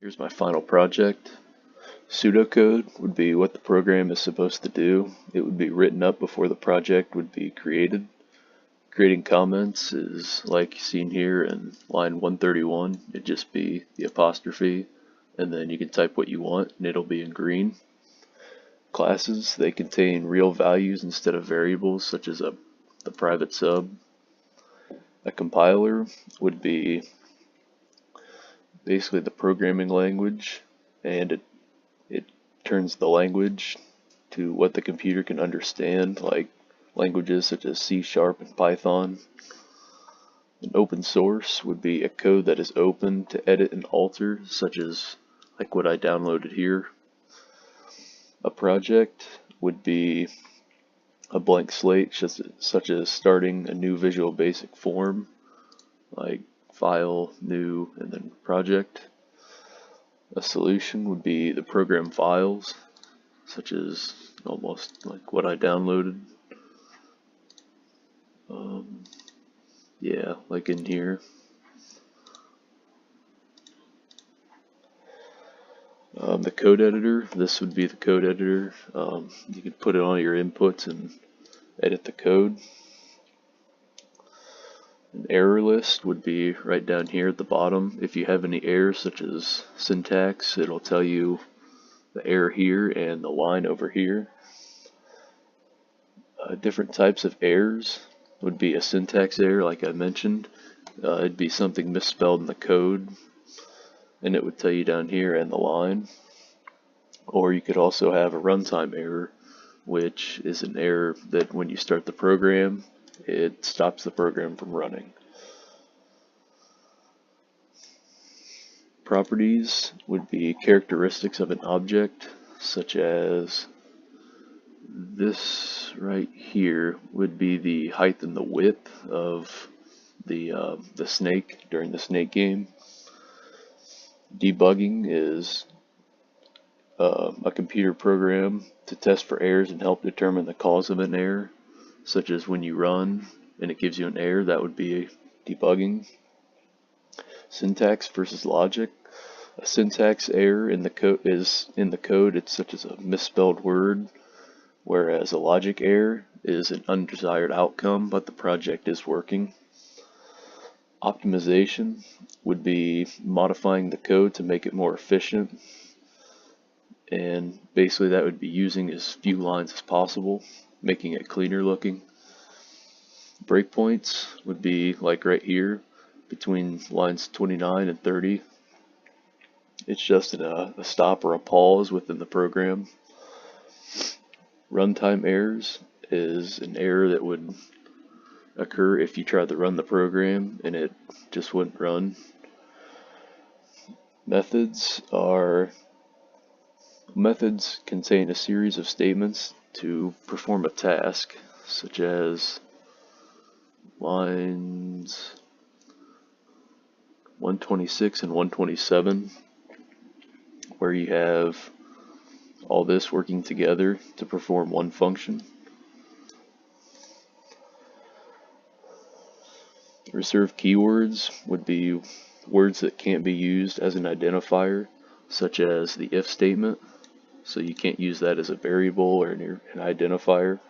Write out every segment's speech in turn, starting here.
Here's my final project. Pseudocode would be what the program is supposed to do. It would be written up before the project would be created. Creating comments is like seen here in line 131. It'd just be the apostrophe, and then you can type what you want and it'll be in green. Classes, they contain real values instead of variables, such as the private sub. A compiler would be basically the programming language, and it turns the language to what the computer can understand, like languages such as C# and Python. An open source would be a code that is open to edit and alter, such as like what I downloaded here. A project would be a blank slate, such as starting a new Visual Basic form, like file, new, and then project. A solution would be the program files, such as almost like what I downloaded. Yeah, like in here. The code editor, this would be the code editor. You could put it on your inputs and edit the code. An error list would be right down here at the bottom. If you have any errors such as syntax, it'll tell you the error here and the line over here. Different types of errors would be a syntax error, like I mentioned. It'd be something misspelled in the code, and it would tell you down here and the line. Or you could also have a runtime error, which is an error that when you start the program, it stops the program from running. Properties would be characteristics of an object, such as this right here would be the height and the width of the snake during the snake game. Debugging is a computer program to test for errors and help determine the cause of an error, such as when you run and it gives you an error, that would be debugging. Syntax versus logic. A syntax error in the code it's such as a misspelled word, whereas a logic error is an undesired outcome, but the project is working. Optimization would be modifying the code to make it more efficient, and basically that would be using as few lines as possible, making it cleaner looking. Breakpoints would be like right here between lines 29 and 30. It's just a stop or a pause within the program. Runtime errors is an error that would occur if you tried to run the program and it just wouldn't run. Methods contain a series of statements to perform a task, such as lines 126 and 127, where you have all this working together to perform one function. Reserved keywords would be words that can't be used as an identifier, such as the if statement, so you can't use that as a variable or an identifier.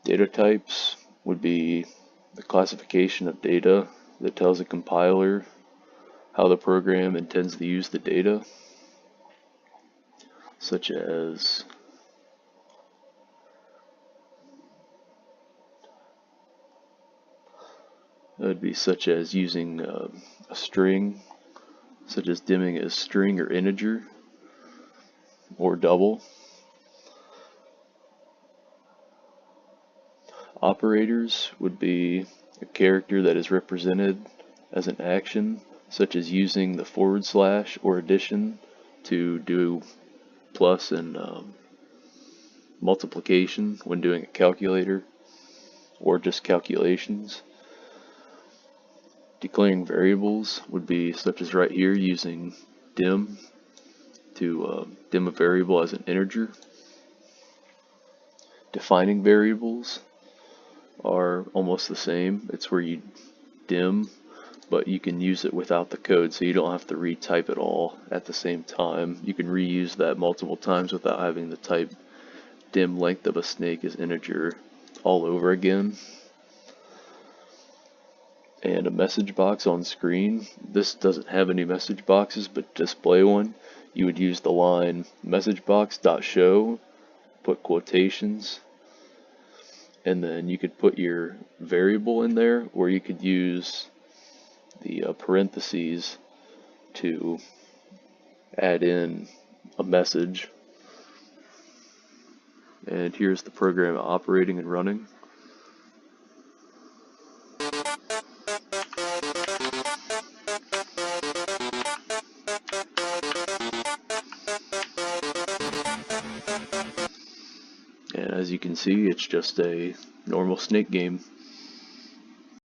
Data types would be the classification of data that tells a compiler how the program intends to use the data, such as using a string, such as dimming as string or integer or double. Operators would be a character that is represented as an action, such as using the / or addition to do plus and multiplication when doing a calculator or just calculations. Declaring variables would be such as right here, using dim to dim a variable as an integer. Defining variables are almost the same. It's where you dim but you can use it without the code, so you don't have to retype it all at the same time. You can reuse that multiple times without having to type dim length of a snake as integer all over again. And a message box on screen. This doesn't have any message boxes, but to display one, you would use the line messagebox.show, put quotations, and then you could put your variable in there, or you could use the parentheses to add in a message. And here's the program operating and running. And as you can see, it's just a normal snake game.